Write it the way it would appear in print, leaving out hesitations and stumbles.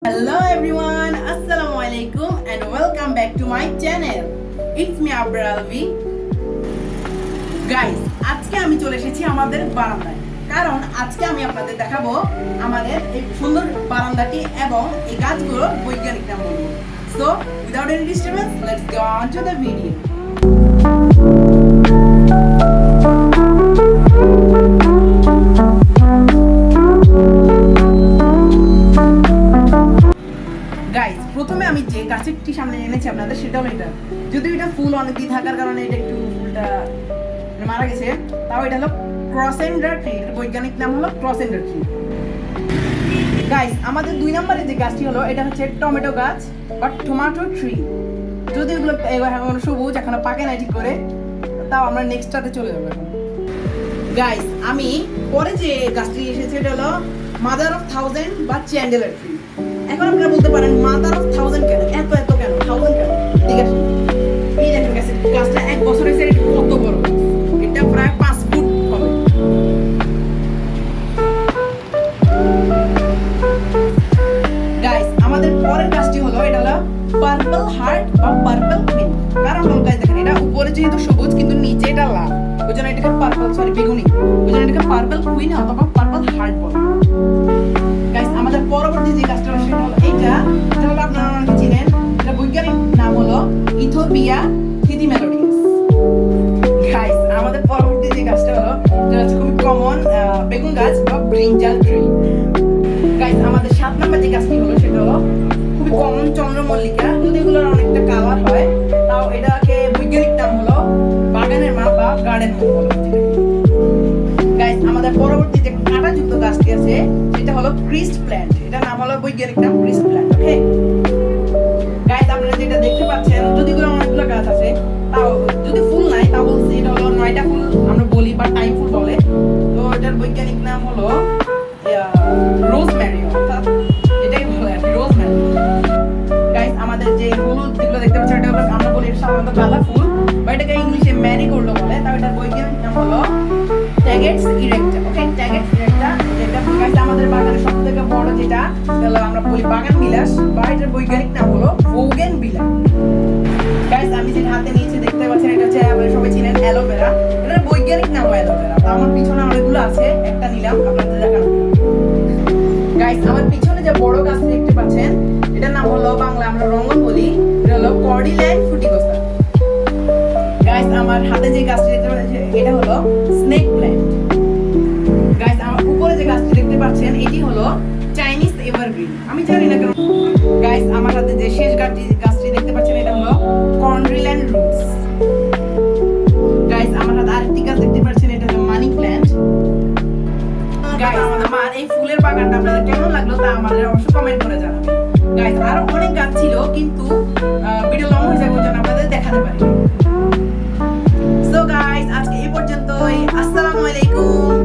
Hello everyone, Assalamualaikum and welcome back to my channel. It's me Abrar Alvi. Guys, আজকে আমি চলে এসেছি আমাদের বারান্দায়। কারণ আজকে আমি আপনাদের দেখাবো আমাদের এই সুন্দর বারান্দাটি এবং এই গাছগুলোর বৈজ্ঞানিক নাম বলবো। So, without any disturbance, let's go on to the video. প্রথমে আমি যে গাছটি সামনে এনেছি আপনাদের সেটা হলো এটা। যদিও এটা ফুল অনেকদিন থাকার কারণে এটা একটু ফুলটা মারা গেছে, তাও এটা হলো ক্রসেন্ডার ট্রি। এর বৈজ্ঞানিক নাম হলো ক্রসেন্ডার ট্রি। গাইস, আমাদের 2 নম্বরে যে গাছটি হলো এটা হচ্ছে টমেটো গাছ বা টমেটো ট্রি। যদি এগুলো এখন সবুজ, এখনো পাকে না ঠিক করে, তাও আমরা নেক্সটটাতে চলে যাবো এখন। গাইস, আমি পরে যে গাছটি এসেছে এটা হলো মাদার অফ 1000 বা চ্যান্ডেলার ট্রি। এখন আপনারা বলতে পারেন মাদার অফ 1000 কেন, এত কেন 1000 কেন? ঠিক আছে, এই দেখেন গাছটা 1 বছর হয়েছে, এটা কত বড়, এটা প্রায় 5 ফুট হবে। গাইস, আমাদের পরের গাছটি হলো এটা হলো পার্পল হার্ট বা পার্পল কুইন। কারণ হলো গাইস দেখেন, এটা উপরে যেহেতু সবুজ কিন্তু নিচে এটা লাল, ওই জন্য এটাকে বেগুনি, ওই জন্য এটাকে পার্পল কুইন অথবা পার্পল হার্ট বলে। গাইস, আমাদের পরবর্তী যে গাছটা সেটা হলো এটা হলো আপনারা অনেকে চিনেন, এটা বৈজ্ঞানিক নাম হলো ইথিওপিয়া থিথিমেলোডিয়াস। গাইস, আমাদের পরবর্তী যে গাছটা হলো এটা হচ্ছে খুব কমন বেগুন গাছ বা ব্রিঞ্জাল ট্রি। গাইস, আমাদের 7 নম্বর যে গাছটি হলো সেটা হলো খুবই কমন চন্দ্রমল্লিকা। যদি এগুলোর অনেকটা কালার হয়, তাও এটাকে বৈজ্ঞানিক নাম হলো বাগানের মা বা গার্ডেন মা বলা হয়। গাইস, আমাদের পরবর্তী যে কাঁটাযুক্ত গাছটি আছে সেটা হলো ক্রিস্ট প্ল্যান্ট। এটা নাম হলো বৈজ্ঞানিক নাম ক্রিস্ট প্ল্যান্ট। ওকে গাইস, আপনারা যেটা দেখতে পাচ্ছেন, যদি এগুলো অনেকগুলো গাছ আছে, তাও যদি ফুল নাই তাও বলছি এটা হলো 9টা ফুল আমরা বলি বা টাইম ফুল বলে। তো এটার বৈজ্ঞানিক নাম হলো রোজমেরি, অর্থাৎ এটাই বলে আর কি, রোজমেরি। গাইস, আমাদের যে হলুদ যেগুলো দেখতে পাচ্ছেন এটা হলো আমরা বলি সাধারণত গাঁদা ফুল বা এটাকে ইংলিশে ম্যারিগোল্ড বলে। তাও এটার বৈজ্ঞানিক নাম হলো ট্যাগেটস ইরেক্টা। ওকে, ট্যাগেটস ইরেক্টা। এটা গাইস আমাদের বাগানের সবথেকে বড় যেটা হলো আমরা বলি বাগান বিলাস বা এটার বৈজ্ঞানিক নাম হলো বোগেনভিলা। গাইস, আমি যেটা হাতে নিয়েছি দেখতে পাচ্ছেন এটা হচ্ছে আপনারা সবাই চিনেন অ্যালোভেরা। এটার বৈজ্ঞানিক নাম অ্যালোভেরা। তো আমার পিছনে অনেকগুলো আছে, একটা নিলাম আপনাদের দেখানোর জন্য। গাইস, আমার পিছনে যে বড় গাছ দেখতে পাচ্ছেন এটার নাম হলো বাংলা আমরা রঙ্গন বলি, এটা হলো কর্ডিল্যান্ড ফ্রুটিকোসা। গাইস, আমার হাতে যে গাছটি দেখতে পাচ্ছেন এটা হলো স্নেক প্ল্যান্ট। গাইস, আমার উপরে যে গাছটি দেখতে পাচ্ছেন এটি হলো চাইনিজ এভারগ্রিন। আমি জানি না কেন। গাইস, আমার হাতে যে শেষ গাছটি দেখতে পাচ্ছেন এটা হলো কর্ডিল্যান্ড রুটস। গাইস, আমার হাতে আরেকটি গাছ দেখতে পাচ্ছেন এটা হলো মানি প্ল্যান্ট। গাইস, আমার এই ফুলের বাগানটা আপনাদের কেমন লাগলো তা আমাদের অবশ্যই কমেন্ট করে জানাবেন। গাইস, আরো অনেক গাছ ছিল কিন্তু ভিডিও লং হয়ে যাবে, ওই জন্য আপনাদের দেখাতে পারি। সো গাইস, আজকে এই পর্যন্তই। আসসালামু আলাইকুম।